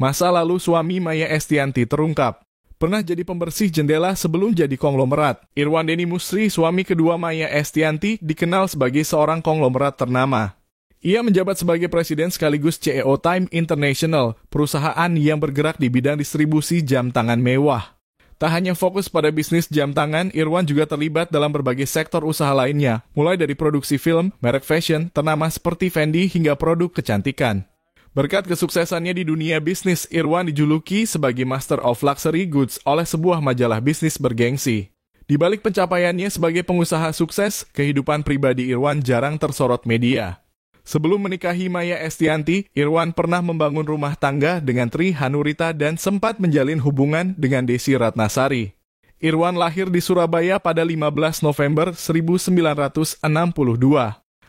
Masa lalu suami Maya Estianty terungkap. Pernah jadi pembersih jendela sebelum jadi konglomerat. Irwan Denny Musri, suami kedua Maya Estianty, dikenal sebagai seorang konglomerat ternama. Ia menjabat sebagai presiden sekaligus CEO Time International, perusahaan yang bergerak di bidang distribusi jam tangan mewah. Tak hanya fokus pada bisnis jam tangan, Irwan juga terlibat dalam berbagai sektor usaha lainnya, mulai dari produksi film, merek fashion, ternama seperti Fendi hingga produk kecantikan. Berkat kesuksesannya di dunia bisnis, Irwan dijuluki sebagai Master of Luxury Goods oleh sebuah majalah bisnis bergengsi. Di balik pencapaiannya sebagai pengusaha sukses, kehidupan pribadi Irwan jarang tersorot media. Sebelum menikahi Maya Estianty, Irwan pernah membangun rumah tangga dengan Tri Hanurita dan sempat menjalin hubungan dengan Desi Ratnasari. Irwan lahir di Surabaya pada 15 November 1962.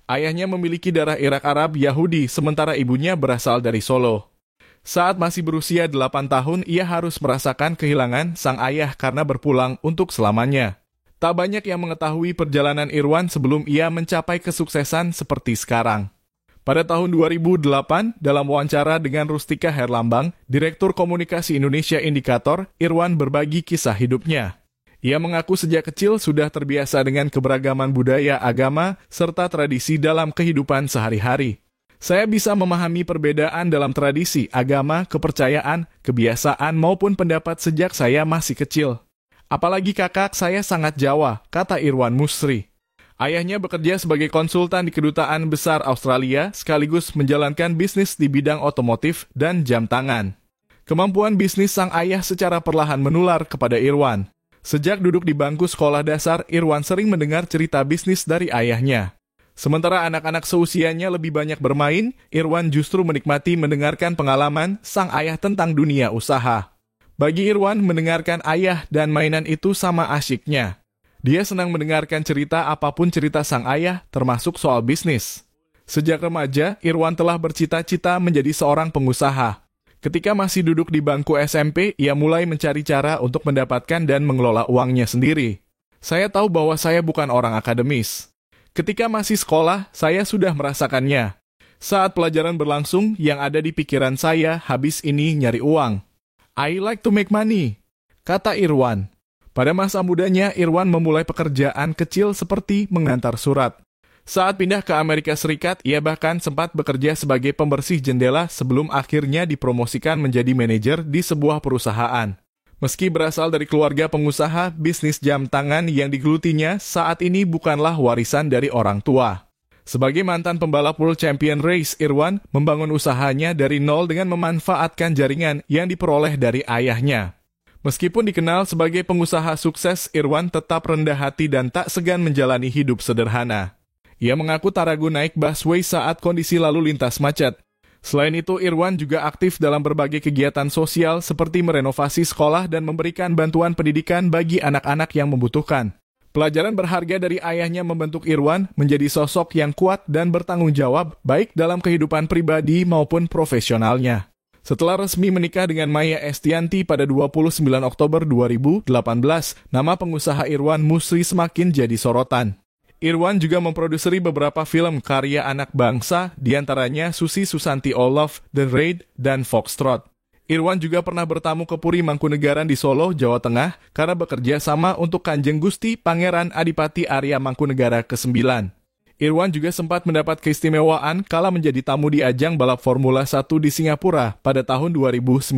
Ayahnya memiliki darah Irak Arab Yahudi, sementara ibunya berasal dari Solo. Saat masih berusia 8 tahun, ia harus merasakan kehilangan sang ayah karena berpulang untuk selamanya. Tak banyak yang mengetahui perjalanan Irwan sebelum ia mencapai kesuksesan seperti sekarang. Pada tahun 2008, dalam wawancara dengan Rustika Herlambang, Direktur Komunikasi Indonesia Indikator, Irwan berbagi kisah hidupnya. Ia mengaku sejak kecil sudah terbiasa dengan keberagaman budaya, agama, serta tradisi dalam kehidupan sehari-hari. Saya bisa memahami perbedaan dalam tradisi, agama, kepercayaan, kebiasaan maupun pendapat sejak saya masih kecil. Apalagi kakak saya sangat Jawa, kata Irwan Musri. Ayahnya bekerja sebagai konsultan di Kedutaan Besar Australia, sekaligus menjalankan bisnis di bidang otomotif dan jam tangan. Kemampuan bisnis sang ayah secara perlahan menular kepada Irwan. Sejak duduk di bangku sekolah dasar, Irwan sering mendengar cerita bisnis dari ayahnya. Sementara anak-anak seusianya lebih banyak bermain, Irwan justru menikmati mendengarkan pengalaman sang ayah tentang dunia usaha. Bagi Irwan, mendengarkan ayah dan mainan itu sama asyiknya. Dia senang mendengarkan cerita apapun cerita sang ayah, termasuk soal bisnis. Sejak remaja, Irwan telah bercita-cita menjadi seorang pengusaha. Ketika masih duduk di bangku SMP, ia mulai mencari cara untuk mendapatkan dan mengelola uangnya sendiri. Saya tahu bahwa saya bukan orang akademis. Ketika masih sekolah, saya sudah merasakannya. Saat pelajaran berlangsung, yang ada di pikiran saya, habis ini nyari uang. I like to make money, kata Irwan. Pada masa mudanya, Irwan memulai pekerjaan kecil seperti mengantar surat. Saat pindah ke Amerika Serikat, ia bahkan sempat bekerja sebagai pembersih jendela sebelum akhirnya dipromosikan menjadi manajer di sebuah perusahaan. Meski berasal dari keluarga pengusaha, bisnis jam tangan yang digelutinya saat ini bukanlah warisan dari orang tua. Sebagai mantan pembalap World Champion Race, Irwan membangun usahanya dari nol dengan memanfaatkan jaringan yang diperoleh dari ayahnya. Meskipun dikenal sebagai pengusaha sukses, Irwan tetap rendah hati dan tak segan menjalani hidup sederhana. Ia mengaku tak ragu naik busway saat kondisi lalu lintas macet. Selain itu, Irwan juga aktif dalam berbagai kegiatan sosial seperti merenovasi sekolah dan memberikan bantuan pendidikan bagi anak-anak yang membutuhkan. Pelajaran berharga dari ayahnya membentuk Irwan menjadi sosok yang kuat dan bertanggung jawab baik dalam kehidupan pribadi maupun profesionalnya. Setelah resmi menikah dengan Maya Estianty pada 29 Oktober 2018, nama pengusaha Irwan Musri semakin jadi sorotan. Irwan juga memproduksi beberapa film karya anak bangsa, diantaranya Susi Susanti All Love, The Raid, dan Foxtrot. Irwan juga pernah bertamu ke Puri Mangkunegaran di Solo, Jawa Tengah, karena bekerja sama untuk Kanjeng Gusti Pangeran Adipati Arya Mangkunegara ke-9. Irwan juga sempat mendapat keistimewaan kala menjadi tamu di ajang balap Formula 1 di Singapura pada tahun 2019.